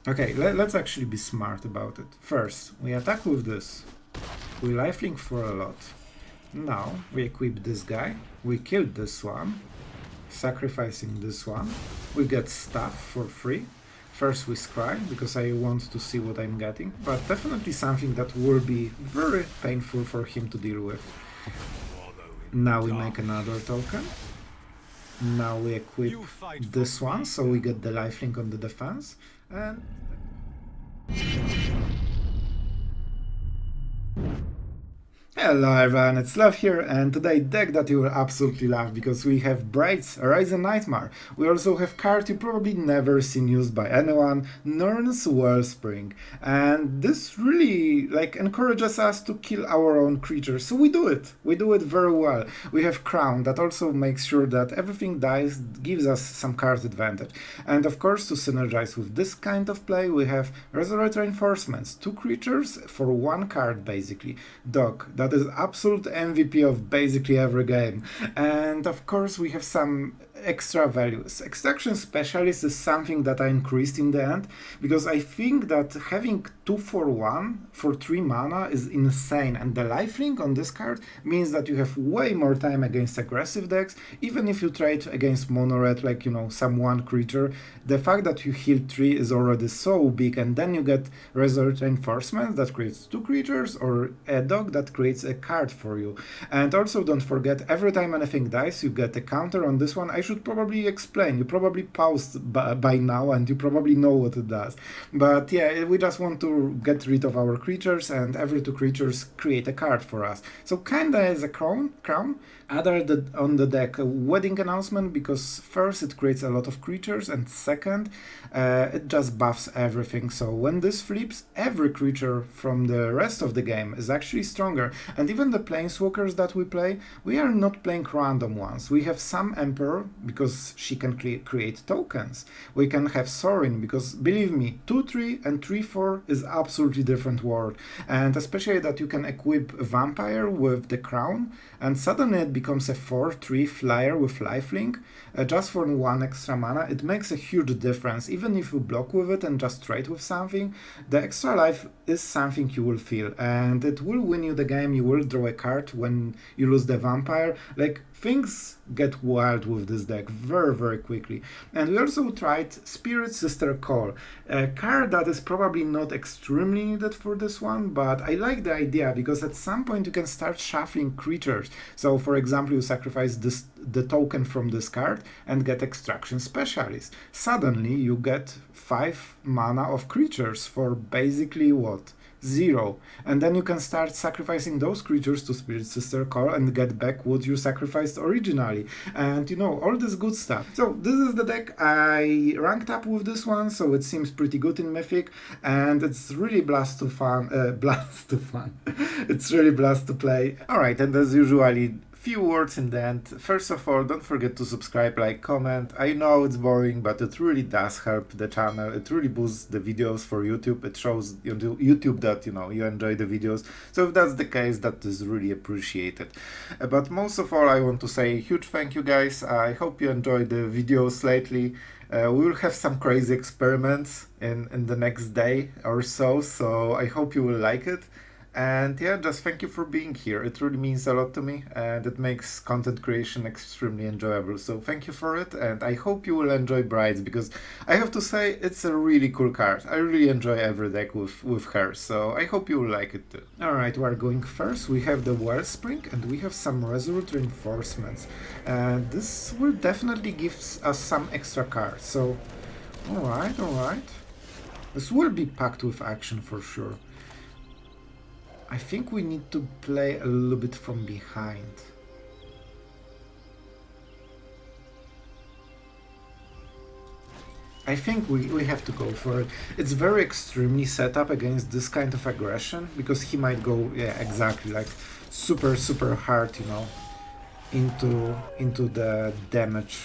Okay, let's actually be smart about it. First, we attack with this. We lifelink for a lot. Now, we equip this guy. We killed this one. Sacrificing this one. We get stuff for free. First we scry, because I want to see what I'm getting. But definitely something that will be very painful for him to deal with. Now we make another token. Now we equip this one, so we get the lifelink on the defense. And hello everyone, it's Sloth here, and today deck that you will absolutely love, because we have Braids, Arisen Nightmare. We also have card you probably never seen used by anyone, Norn's Wellspring. And this really encourages us to kill our own creatures, so we do it. We do it very well. We have Crown that also makes sure that everything dies, gives us some card advantage. And of course, to synergize with this kind of play, we have Resolute Reinforcements, 2 creatures for 1 card basically. Dog, that is absolute MVP of basically every game. And of course we have some extra values. Extraction Specialist is something that I increased in the end, because I think that having 2 for 1 for 3 mana is insane, and the lifelink on this card means that you have way more time against aggressive decks. Even if you trade against mono red, some 1 creature, the fact that you heal 3 is already so big, and then you get Resolute Reinforcement that creates 2 creatures, or a dog that creates a card for you. And also don't forget, every time anything dies you get a counter on this one. I should probably explain, you probably paused by now and you probably know what it does. But yeah, we just want to get rid of our creatures, and every 2 creatures create a card for us. So kinda as a crown. Other on the deck, a Wedding Announcement, because first it creates a lot of creatures, and second it just buffs everything. So when this flips, every creature from the rest of the game is actually stronger. And even the planeswalkers that we play, we are not playing random ones. We have some Emperor, because she can create tokens. We can have Sorin, because believe me, 2/3 and 3/4 is absolutely different world. And especially that you can equip Vampire with the Crown, and suddenly it becomes a 4/3 flyer with lifelink, just for 1 extra mana. It makes a huge difference. Even if you block with it and just trade with something, the extra life is something you will feel, and it will win you the game. You will draw a card when you lose the Vampire. Things get wild with this deck very quickly. And we also tried Spirit Sister Call, a card that is probably not extremely needed for this one, but I like the idea, because at some point you can start shuffling creatures. So for example, you sacrifice the token from this card and get Extraction Specialist. Suddenly you get 5 mana of creatures for basically what? 0. And then you can start sacrificing those creatures to Spirit Sister Call and get back what you sacrificed originally. And all this good stuff. So this is the deck. I ranked up with this one, so it seems pretty good in Mythic, and it's really blast to fun. It's really blast to play. Alright, and as usually, few words in the end. First of all, don't forget to subscribe, like, comment. I know it's boring, but it really does help the channel. It really boosts the videos for YouTube. It shows YouTube that you enjoy the videos. So if that's the case, that is really appreciated. But most of all, I want to say a huge thank you, guys. I hope you enjoyed the videos lately. We will have some crazy experiments in the next day or so I hope you will like it. And yeah, just thank you for being here. It really means a lot to me, and it makes content creation extremely enjoyable. So thank you for it, and I hope you will enjoy Braids, because I have to say it's a really cool card. I really enjoy every deck with her, so I hope you will like it too. Alright, we're going first. We have the Wellspring, and we have some Resolute Reinforcements. And this will definitely give us some extra cards. So, alright. This will be packed with action for sure. I think we need to play a little bit from behind. I think we have to go for it. It's very extremely set up against this kind of aggression, because he might go, yeah, exactly, super hard, into the damage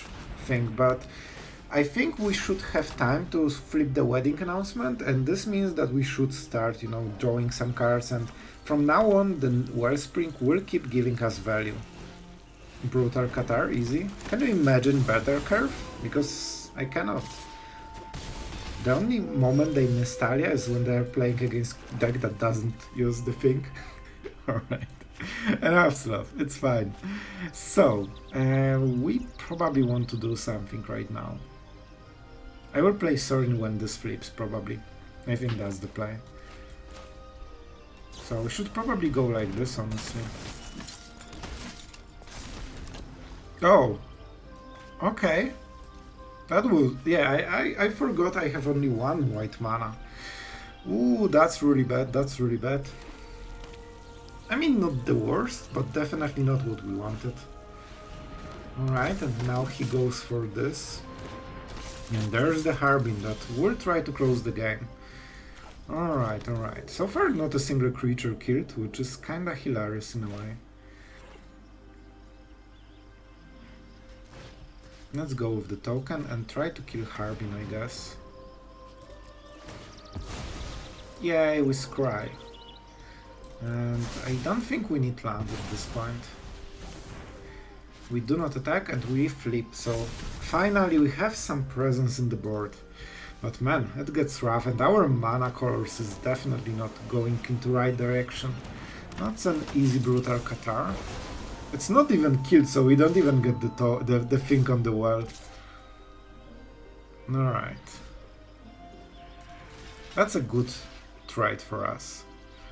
thing. But I think we should have time to flip the Wedding Announcement, and this means that we should start, drawing some cards, and from now on the Wellspring will keep giving us value. Brutal Qatar, easy. Can you imagine better curve? Because I cannot. The only moment they miss Talia is when they're playing against deck that doesn't use the thing. Alright. Enough Sloth, it's fine. So, we probably want to do something right now. I will play Sorin when this flips, probably. I think that's the play. So we should probably go like this, honestly. Oh! Okay. That will... yeah, I forgot I have only one white mana. Ooh, that's really bad, that's really bad. I mean, not the worst, but definitely not what we wanted. Alright, and now he goes for this. And there's the Harbin that will try to close the game. Alright, alright. So far not a single creature killed, which is kinda hilarious in a way. Let's go with the token and try to kill Harbin, I guess. Yay, we scry. And I don't think we need land at this point. We do not attack and we flip, so finally we have some presence in the board. But man, it gets rough and our mana colors is definitely not going into right direction. That's an easy brutal Qatar. It's not even killed, so we don't even get the thing on the wall. Alright. That's a good trade for us.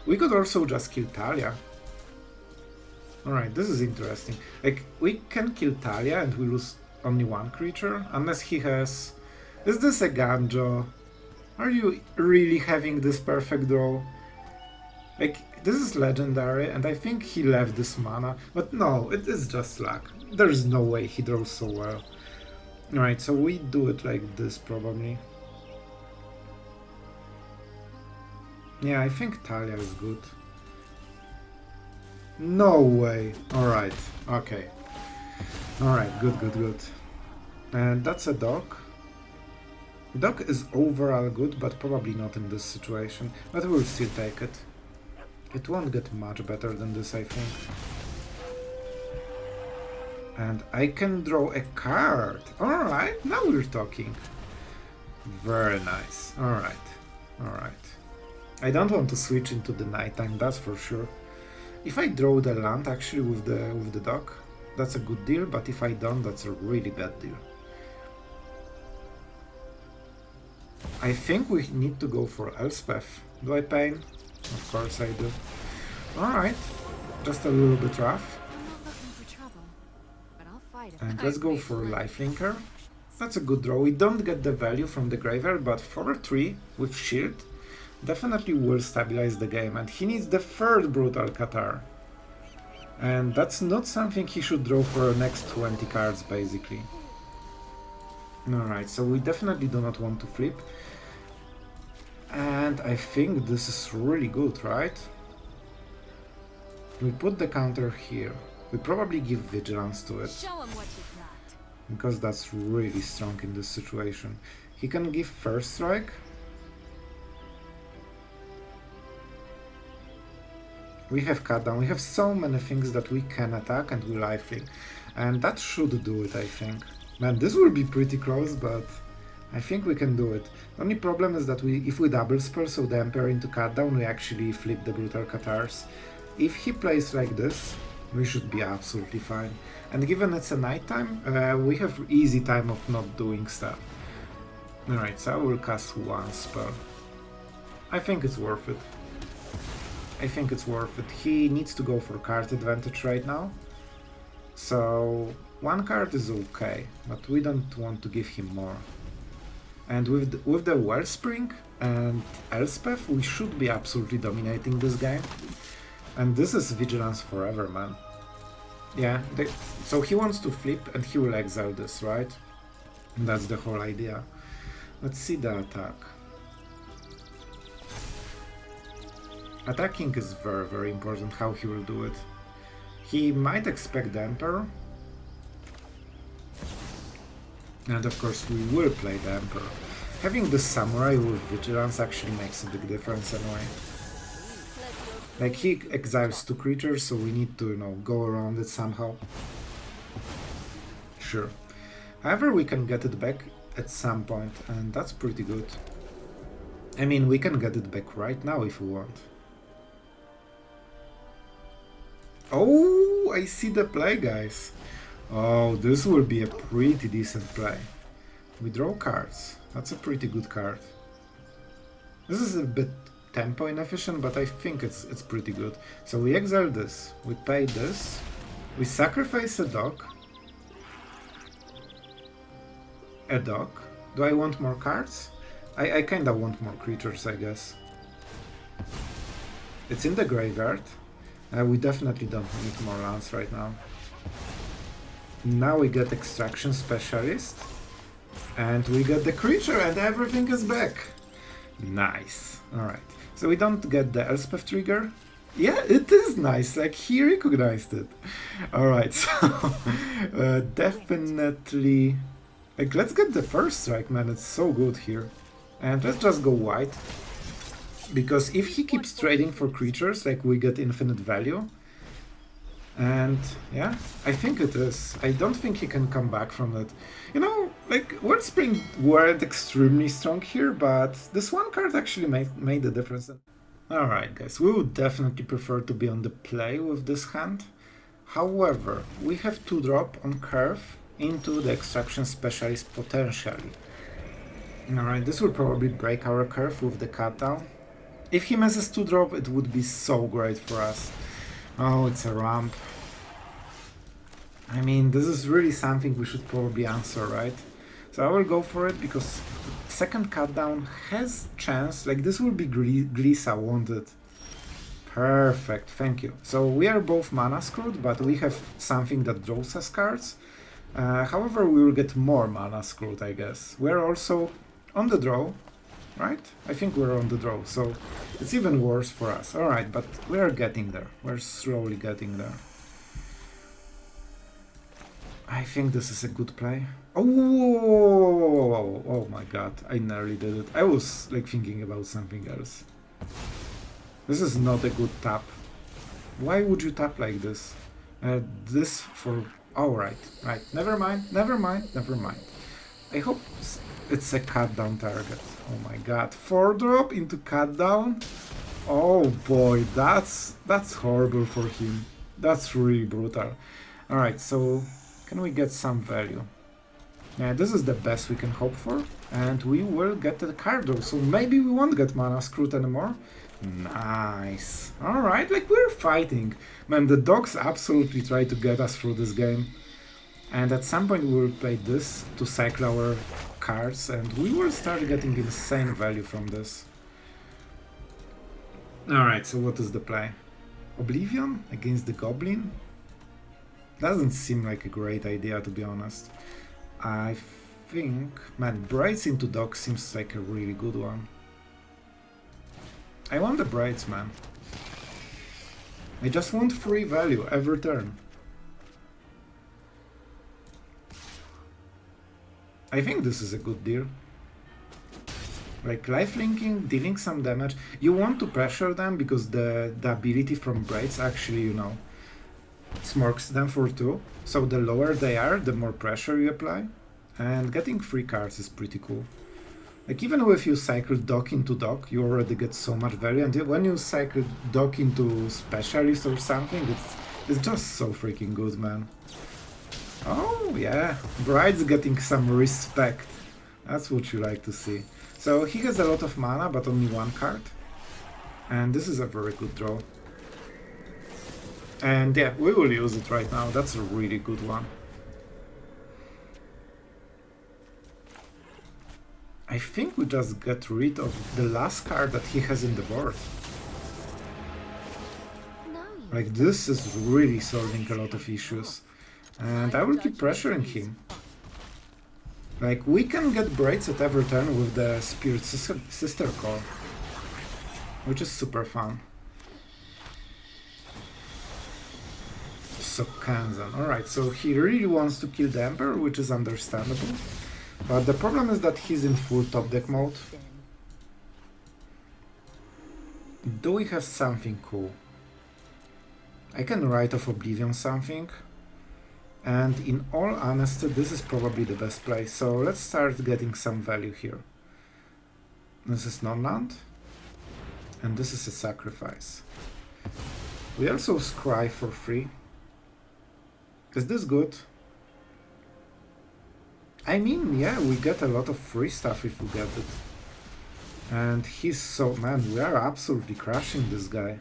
We could also just kill Talia. Alright, this is interesting. Like, we can kill Talia and we lose only one creature, unless he has... Is this a Eiganjo? Are you really having this perfect draw? Like, this is legendary, and I think he left this mana, but no, it is just luck. There's no way he draws so well. Alright, so we do it like this, probably. Yeah, I think Talia is good. No way! Alright, okay. Alright, good, good, good. And that's a dog. Dog is overall good, but probably not in this situation. But we'll still take it. It won't get much better than this, I think. And I can draw a card! Alright, now we're talking. Very nice. Alright, alright. I don't want to switch into the nighttime, that's for sure. If I draw the land actually with the dog, that's a good deal, but if I don't, that's a really bad deal. I think we need to go for Elspeth. Do I pain? Of course I do. Alright, just a little bit rough. And let's go for Lifelinker. That's a good draw. We don't get the value from the graveyard, but for a 3 with shield, definitely will stabilize the game. And he needs the third Brutal Qatar. And that's not something he should draw for the next 20 cards, basically. Alright, so we definitely do not want to flip. And I think this is really good, right? We put the counter here. We probably give Vigilance to it. Show him what you've got. Because that's really strong in this situation. He can give First Strike. We have Cut Down. We have so many things that we can attack and we lifelink. And that should do it, I think. Man, this will be pretty close, but I think we can do it. The only problem is that if we double spell, so the Emperor into Cut Down, we actually flip the Brutal Qatars. If he plays like this, we should be absolutely fine. And given it's a nighttime, we have easy time of not doing stuff. Alright, so I will cast one spell. I think it's worth it. I think it's worth it. He needs to go for card advantage right now. So one card is okay, but we don't want to give him more. And with the Wellspring and Elspeth, we should be absolutely dominating this game. And this is Vigilance forever, man. Yeah, so he wants to flip and he will exile this, right? And that's the whole idea. Let's see the attack. Attacking is very, very important how he will do it. He might expect the Emperor. And of course we will play the Emperor. Having the Samurai with Vigilance actually makes a big difference anyway. Like, he exiles 2 creatures, so we need to, you know, go around it somehow. Sure. However, we can get it back at some point, and that's pretty good. I mean, we can get it back right now if we want. Oh, I see the play, guys. Oh, this will be a pretty decent play. We draw cards. That's a pretty good card. This is a bit tempo inefficient, but I think it's pretty good. So we exile this, we pay this, we sacrifice a dog. A dog. Do I want more cards? I kinda want more creatures, I guess. It's in the graveyard. We definitely don't need more lands right now. Now we get Extraction Specialist. And we get the creature and everything is back. Nice. Alright. So we don't get the Elspeth trigger. Yeah, it is nice. Like, he recognized it. Alright, so definitely... Like, let's get the first strike, man. It's so good here. And let's just go white. Because if he keeps trading for creatures, like, we get infinite value. And yeah, I think it is. I don't think he can come back from it. You know, like, Wellspring weren't extremely strong here, but this one card actually made the difference. Alright guys, we would definitely prefer to be on the play with this hand. However, we have 2-drop on curve into the Extraction Specialist potentially. Alright, this will probably break our curve with the cut down. If he misses 2-drop, it would be so great for us. Oh, it's a ramp. I mean, this is really something we should probably answer, right? So I will go for it because second cut down has chance. Like, this will be Glisa wanted. Perfect, thank you. So we are both mana screwed, but we have something that draws us cards. However, we will get more mana screwed, I guess. We're also on the draw, right? I think we're on the draw, so it's even worse for us. Alright, but we're getting there. We're slowly getting there. I think this is a good play. Oh, oh my god, I nearly did it. I was like thinking about something else. This is not a good tap. Why would you tap like this? This for... Oh, right. Never mind, never mind, never mind. I hope it's a cut down target. Oh my god, 4-drop into cut down? Oh boy, that's horrible for him. That's really brutal. Alright, so can we get some value? Yeah, this is the best we can hope for. And we will get the card draw, so maybe we won't get mana screwed anymore. Nice. Alright, like, we're fighting. Man, the dogs absolutely try to get us through this game. And at some point we will play this to cycle our cards, and we will start getting insane value from this. Alright, so what is the play? Oblivion against the Goblin? Doesn't seem like a great idea, to be honest. I think... Man, Braids into Dog seems like a really good one. I want the Braids, man. I just want free value every turn. I think this is a good deal. Like, lifelinking, dealing some damage. You want to pressure them because the ability from Braids actually, you know, smorks them for 2. So the lower they are, the more pressure you apply. And getting free cards is pretty cool. Like, even if you cycle Dock into Dock, you already get so much value. And when you cycle Dock into Specialist or something, it's just so freaking good, man. Oh, yeah. Bride's getting some respect. That's what you like to see. So he has a lot of mana, but only 1 card. And this is a very good draw. And yeah, we will use it right now. That's a really good one. I think we just get rid of the last card that he has in the board. Like, this is really solving a lot of issues. And I will keep pressuring him. Like, we can get Braids at every turn with the Spirit Sister Core, which is super fun. So Kanzan. Alright, so he really wants to kill the Emperor, which is understandable. But the problem is that he's in full top deck mode. Do we have something cool? I can Rite of Oblivion something. And in all honesty, this is probably the best play. So let's start getting some value here. This is non-land. And this is a sacrifice. We also scry for free. Is this good? I mean, yeah, we get a lot of free stuff if we get it. And he's so... Man, we are absolutely crushing this guy.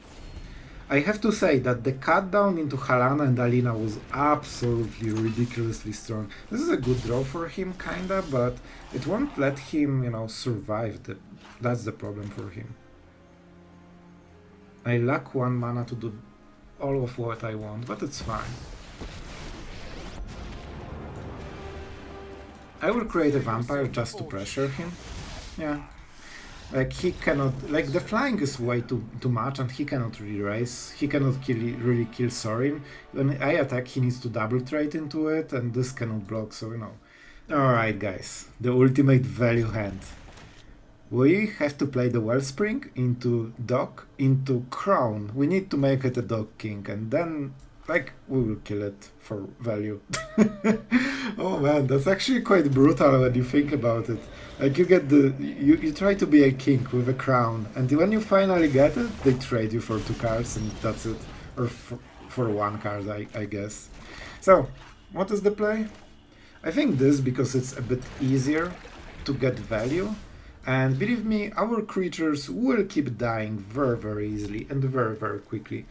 I have to say that the cut down into Halana and Alina was absolutely ridiculously strong. This is a good draw for him, kinda, but it won't let him, you know, survive. That's the problem for him. I lack 1 mana to do all of what I want, but it's fine. I will create a vampire just to pressure him. Yeah. Like, he cannot... Like, the flying is way too much, and he cannot really race. He cannot really kill Sorin. When I attack, he needs to double trade into it, and this cannot block, so, you know. Alright, guys. The ultimate value hand. We have to play the Wellspring into Dock, into Crown. We need to make it a Dock King, and then, like, we will kill it for value. Oh man, that's actually quite brutal when you think about it. Like, you get the... You try to be a king with a crown, and when you finally get it, they trade you for 2 cards, and that's it. Or for 1 card, I guess. So, what is the play? I think this, because it's a bit easier to get value. And believe me, our creatures will keep dying very easily and very quickly.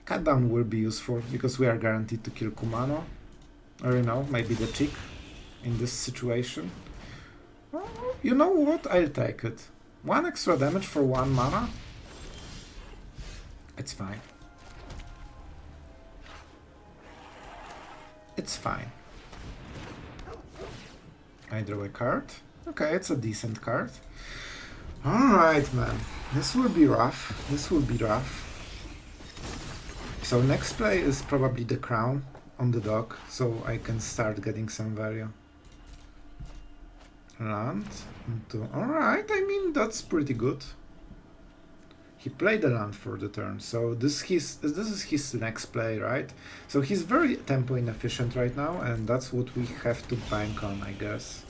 Cut down will be useful, because we are guaranteed to kill Kumano. Or, you know, maybe the chick in this situation. You know what? I'll take it. 1 extra damage for 1 mana? It's fine. It's fine. I draw a card. Okay, it's a decent card. Alright, man. This will be rough. This will be rough. So next play is probably the Crown on the dock, so I can start getting some value. Land into... Alright, I mean, that's pretty good. He played a land for the turn, so this is his next play, right? So he's very tempo inefficient right now, and that's what we have to bank on, I guess.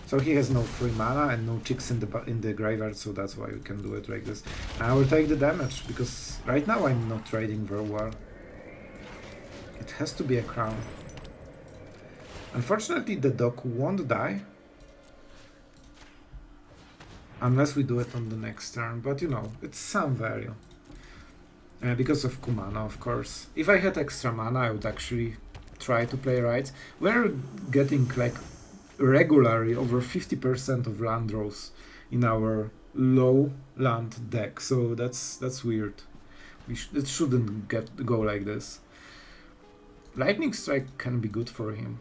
So he has no free mana and no chicks in the graveyard, so that's why we can do it like this. And I will take the damage, because right now I'm not trading very well. It has to be a Crown. Unfortunately, the dock won't die. Unless we do it on the next turn, but you know, it's some value. Because of Kumano, of course. If I had extra mana, I would actually try to play Rites. We're getting like regularly over 50% of land draws in our low land deck, so that's weird. It shouldn't go like this. Lightning Strike can be good for him.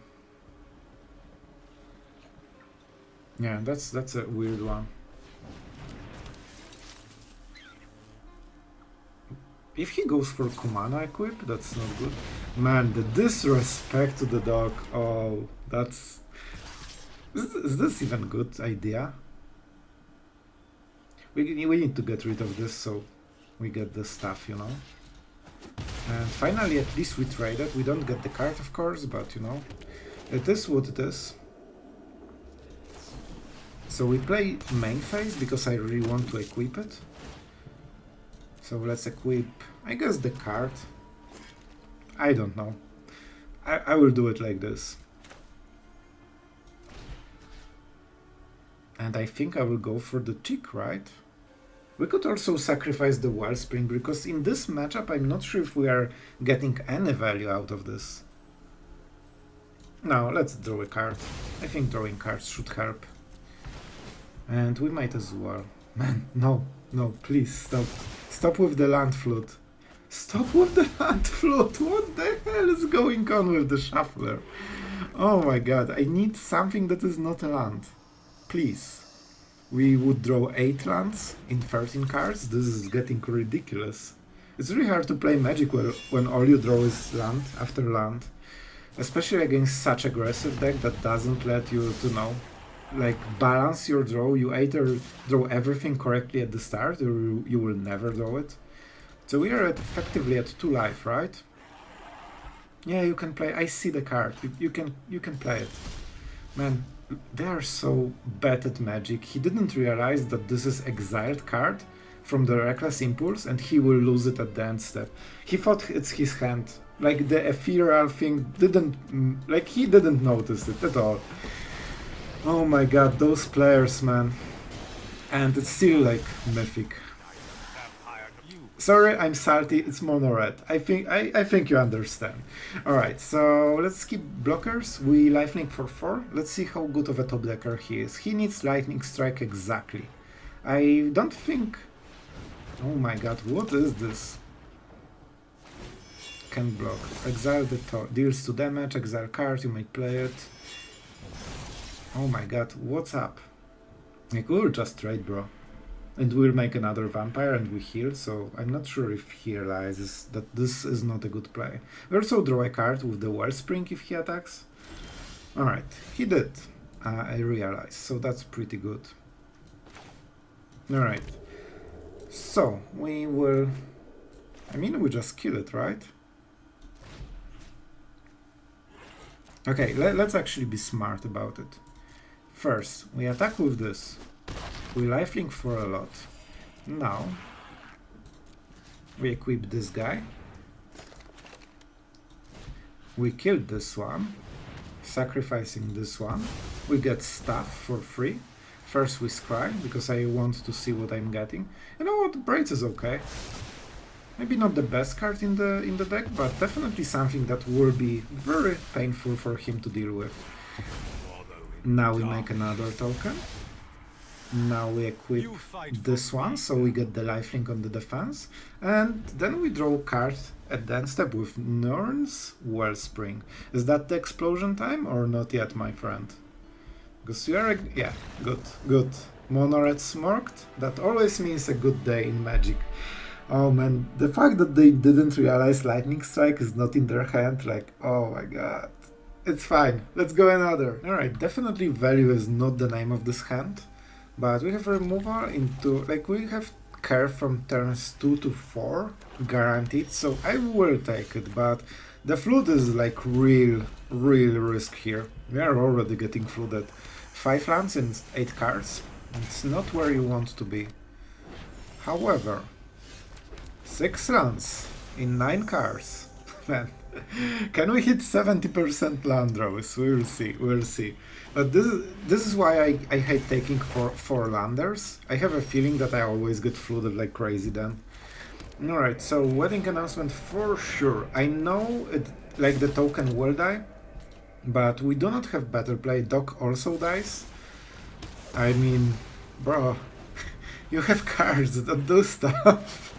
Yeah, that's a weird one. If he goes for Kumano equip, that's not good. Man, the disrespect to the dog. Oh, that's... Is this even a good idea? We need to get rid of this so we get the stuff, you know. And finally, at least we traded. We don't get the card, of course, but you know, it is what it is. So we play main phase because I really want to equip it. So let's equip, I guess, the card. I don't know. I will do it like this. And I think I will go for the chick, right? We could also sacrifice the Wellspring, because in this matchup I'm not sure if we are getting any value out of this. No, let's draw a card. I think drawing cards should help. And we might as well. Man, no, please stop. Stop with the land flute. Stop with the land flute! What the hell is going on with the shuffler? Oh my god, I need something that is not a land. Please. We would draw 8 lands in 13 cards. This is getting ridiculous. It's really hard to play Magic when all you draw is land after land. Especially against such aggressive deck that doesn't let you to know, like, balance your draw. You either draw everything correctly at the start, or you will never draw it. So we are effectively at 2 life, right? Yeah, you can play. I see the card. You can play it. Man, They are so bad at Magic. He didn't realize that this is exiled card from the Reckless Impulse and he will lose it at the end step. He thought it's his hand. Like the ethereal thing didn't... like he didn't notice it at all. Oh my god, those players, man. And it's still like Mythic. Sorry, I'm salty, it's mono red. I think you understand. Alright, so let's skip blockers. We lifelink for 4. Let's see how good of a top decker he is. He needs lightning strike exactly. I don't think... oh my god, what is this? Can block. Exile the deals 2 damage, exile card, you may play it. Oh my god, what's up? Like, we'll just trade, bro. And we'll make another vampire and we heal, so I'm not sure if he realizes that this is not a good play. We also draw a card with the Wellspring if he attacks. Alright, he did. I realize, so that's pretty good. Alright. So, we will... I mean, we just kill it, right? Okay, let's actually be smart about it. First, we attack with this. We lifelink for a lot. Now, we equip this guy. We killed this one, sacrificing this one. We get stuff for free. First we scry, because I want to see what I'm getting. You know what, Braids is okay. Maybe not the best card in the deck, but definitely something that will be very painful for him to deal with. Now we make another token. Now we equip this one, so we get the lifelink on the defense. And then we draw a card at the end step with Norn's Wellspring. Is that the explosion time or not yet, my friend? Because you are... yeah, good. Mono red smorked. That always means a good day in Magic. Oh man, the fact that they didn't realize Lightning Strike is not in their hand, like, oh my god. It's fine, let's go another. Alright, definitely value is not the name of this hand. But we have removal into, like, we have care from turns 2 to 4 guaranteed, so I will take it, but the flood is like real risk here. We are already getting flooded. 5 lands and 8 cards. It's not where you want to be. However, 6 lands in 9 cards. Man, can we hit 70% land draws? We'll see. But this is why I hate taking 4 landers. I have a feeling that I always get flooded like crazy then. Alright, so wedding announcement for sure. I know it, like, the token will die, but we do not have better play. Doc also dies. I mean, bro, you have cards that do stuff.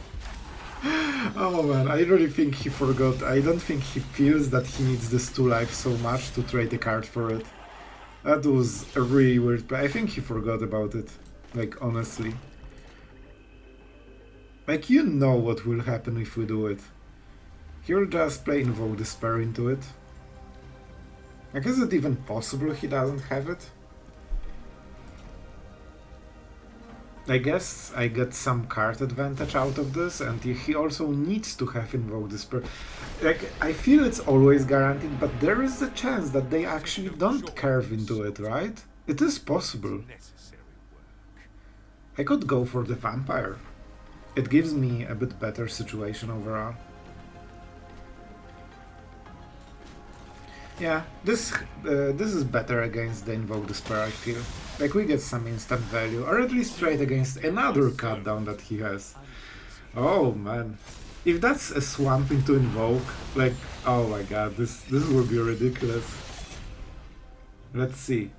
Oh man, I really think he forgot. I don't think he feels that he needs this 2 life so much to trade a card for it. That was a really weird play. I think he forgot about it, like, honestly. Like, you know what will happen if we do it. He'll just play Invoke Despair into it. Like, is it even possible he doesn't have it? I guess I get some card advantage out of this, and he also needs to have Invoke Despair. Like, I feel it's always guaranteed, but there is a chance that they actually don't curve into it, right? It is possible. I could go for the Vampire. It gives me a bit better situation overall. Yeah, this is better against the Invoke Despair, I feel. Like, we get some instant value, or at least trade against another cut down that he has. Oh man, if that's a swamp into Invoke, like, oh my god, this will be ridiculous. Let's see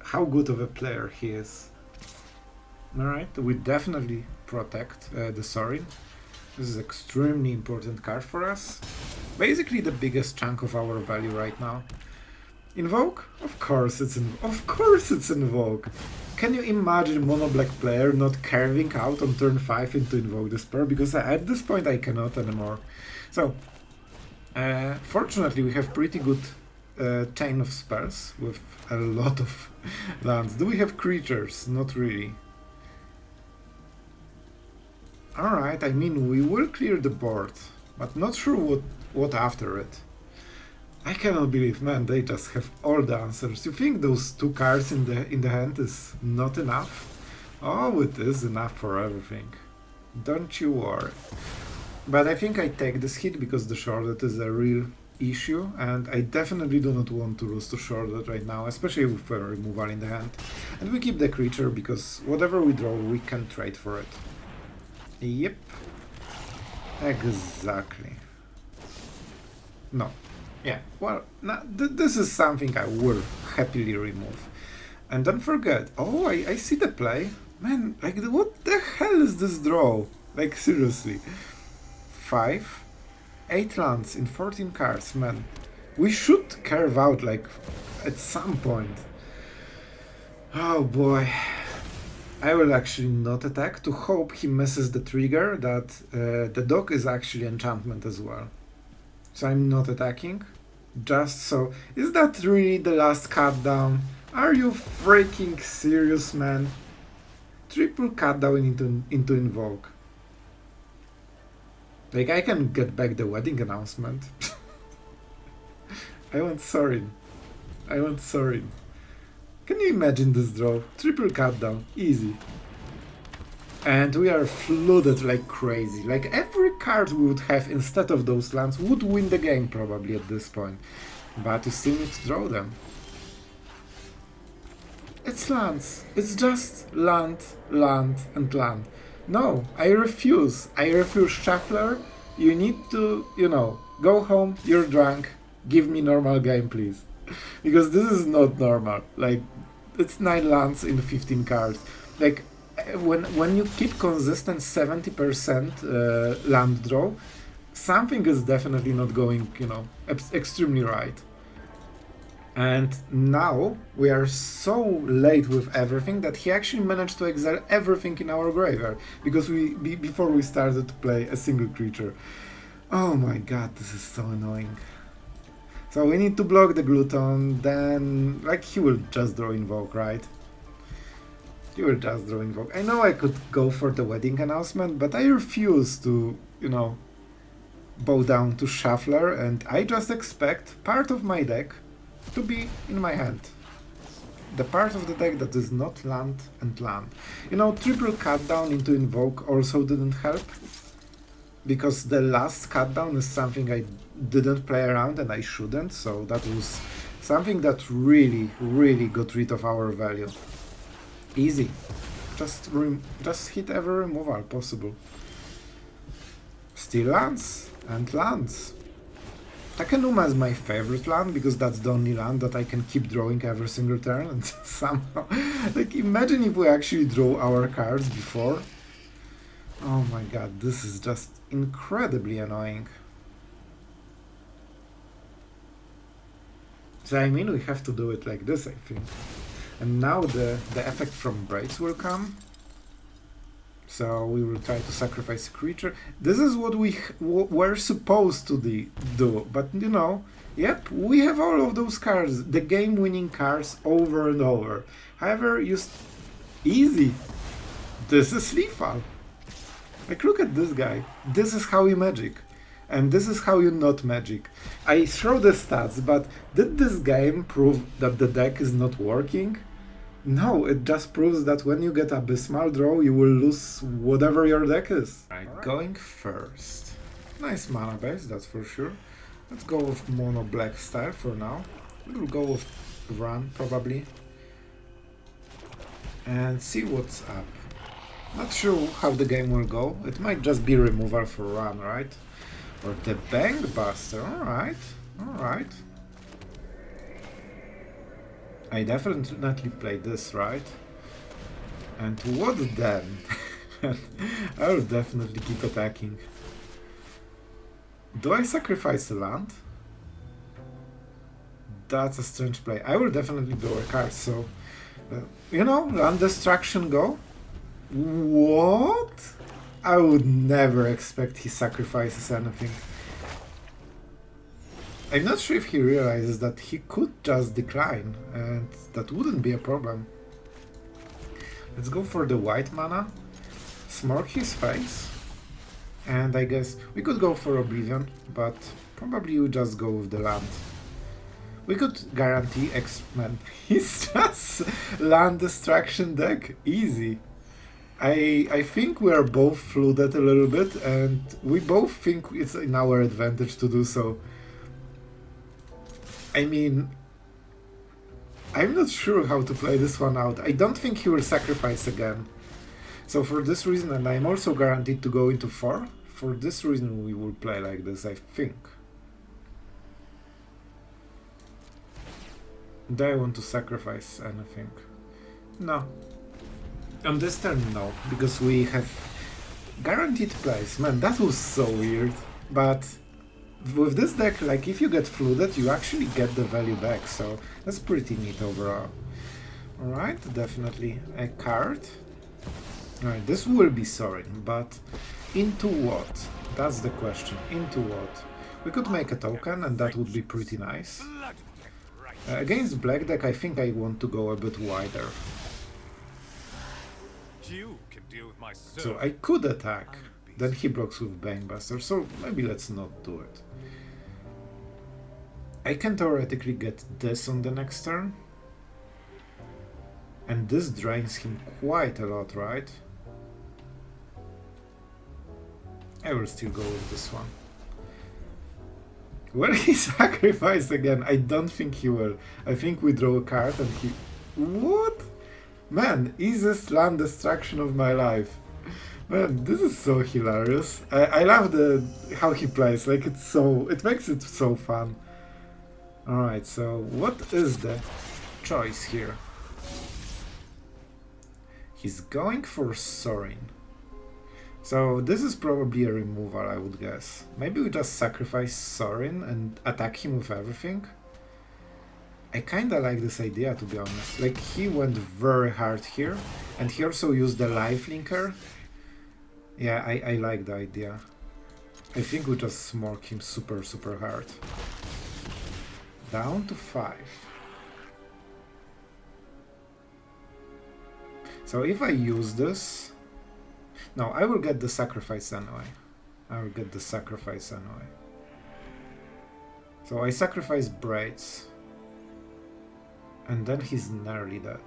how good of a player he is. Alright, we definitely protect the Sorin. This is extremely important card for us. Basically the biggest chunk of our value right now. Invoke? Of course it's Invoke. Can you imagine mono black player not carving out on turn 5 into Invoke Despair? Because at this point I cannot anymore. So, fortunately we have pretty good chain of spells with a lot of lands. Do we have creatures? Not really. Alright, I mean, we will clear the board, but not sure what after it. I cannot believe, man, they just have all the answers. You think those 2 cards in the hand is not enough? Oh, it is enough for everything. Don't you worry. But I think I take this hit because the shorted is a real issue, and I definitely do not want to lose to shorted right now, especially with a removal in the hand. And we keep the creature because whatever we draw, we can trade for it. Yep. Exactly. No. Yeah, well, this is something I will happily remove. And don't forget, oh, I see the play. Man, like, what the hell is this draw? Like, seriously. 5, 8 lands in 14 cards, man. We should carve out, like, at some point. Oh boy. I will actually not attack to hope he misses the trigger that the dog is actually enchantment as well. So I'm not attacking. Just so. Is that really the last cut down? Are you freaking serious, man? Triple cut down into invoke. Like, I can get back the wedding announcement. I want Sorin. I want Sorin. Can you imagine this draw? Triple cut down. Easy. And we are flooded like crazy. Like, every card we would have instead of those lands would win the game probably at this point. But you still need to draw them. It's lands. It's just land, land, and land. No, I refuse. I refuse, Shuffler. You need to, you know, go home, you're drunk, give me normal game, please. Because this is not normal. Like, it's 9 lands in 15 cards. Like, when you keep consistent 70% land draw, something is definitely not going, you know, extremely right. And now we are so late with everything that he actually managed to exile everything in our graveyard because before we started to play a single creature. Oh my god, this is so annoying. So we need to block the Gluton, then like he will just draw Invoke, right? He will just draw Invoke. I know I could go for the wedding announcement, but I refuse to, you know, bow down to Shuffler, and I just expect part of my deck to be in my hand. The part of the deck that is not land and land. You know, triple cut down into Invoke also didn't help, because the last cut down is something I didn't play around and I shouldn't, so that was something that really, really got rid of our value. Easy. Just hit every removal possible. Still lands and lands. Takenuma is my favorite land because that's the only land that I can keep drawing every single turn, and somehow, like, imagine if we actually draw our cards before. Oh my god, this is just incredibly annoying. So I mean, we have to do it like this, I think. And now the effect from Braids will come. So we will try to sacrifice a creature. This is what we were supposed to do. But you know, yep, we have all of those cards. The game-winning cards over and over. However, easy. This is lethal. Like, look at this guy. This is how you magic. And this is how you not magic. I show the stats, but did this game prove that the deck is not working? No, it just proves that when you get Abysmal Draw, you will lose whatever your deck is. Right, going first. Nice mana base, that's for sure. Let's go with mono black style for now. We'll go with run, probably. And see what's up. Not sure how the game will go. It might just be removal for run, right? Or the Bang Buster, alright, alright. I definitely played this, right? And what then? I will definitely keep attacking. Do I sacrifice a land? That's a strange play. I will definitely draw a card, so... you know, land destruction go? What? I would never expect he sacrifices anything. I'm not sure if he realizes that he could just decline, and that wouldn't be a problem. Let's go for the white mana, smirk his face, and I guess we could go for Oblivion, but probably we just go with the land. We could guarantee X-Men. He's just land destruction deck. Easy. I think we are both flooded a little bit, and we both think it's in our advantage to do so. I mean, I'm not sure how to play this one out. I don't think he will sacrifice again. So for this reason, and I'm also guaranteed to go into 4, for this reason we will play like this, I think. Do I want to sacrifice anything? No. On this turn, no, because we have guaranteed plays. Man, that was so weird. But with this deck, like, if you get flooded, you actually get the value back, so that's pretty neat overall. Alright, definitely a card. Alright, this will be Sorin, but into what? That's the question. Into what? We could make a token, and that would be pretty nice. Against black deck, I think I want to go a bit wider. So I could attack, then he blocks with Banebuster, so maybe let's not do it. I can theoretically get this on the next turn. And this drains him quite a lot, right? I will still go with this one. Will he sacrifice again? I don't think he will. I think we draw a card and he... What? Man, easiest land destruction of my life. Man, this is so hilarious. I love how he plays. Like, it makes it so fun. Alright, so what is the choice here? He's going for Sorin. So this is probably a removal, I would guess. Maybe we just sacrifice Sorin and attack him with everything. I kinda like this idea, to be honest. Like, he went very hard here, and he also used the lifelinker. Yeah, I like the idea. I think we just smork him super hard. Down to 5. So if I use this... No, I will get the sacrifice anyway. I will get the sacrifice anyway. So I sacrifice Braids. And then he's nearly dead.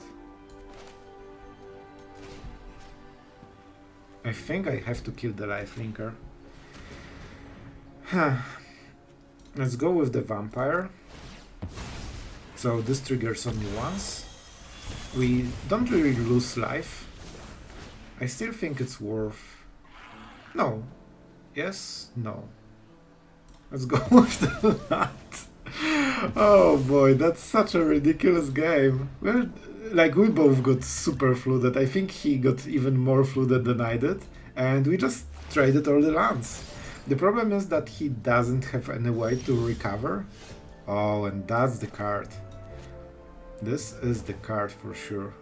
I think I have to kill the lifelinker. Let's go with the vampire. So this triggers only once. We don't really lose life. I still think it's worth... No. Yes? No. Let's go with the land. Oh boy, that's such a ridiculous game. We both got super flooded. I think he got even more flooded than I did. And we just traded all the lands. The problem is that he doesn't have any way to recover. Oh, and that's the card. This is the card for sure.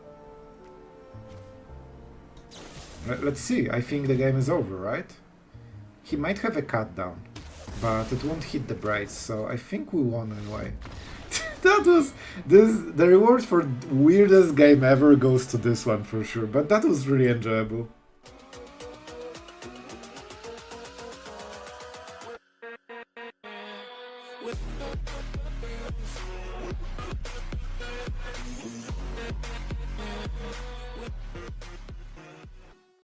Let's see, I think the game is over, right? He might have a cut down, but it won't hit the Braids, so I think we won anyway. That was... The reward for weirdest game ever goes to this one for sure, but that was really enjoyable.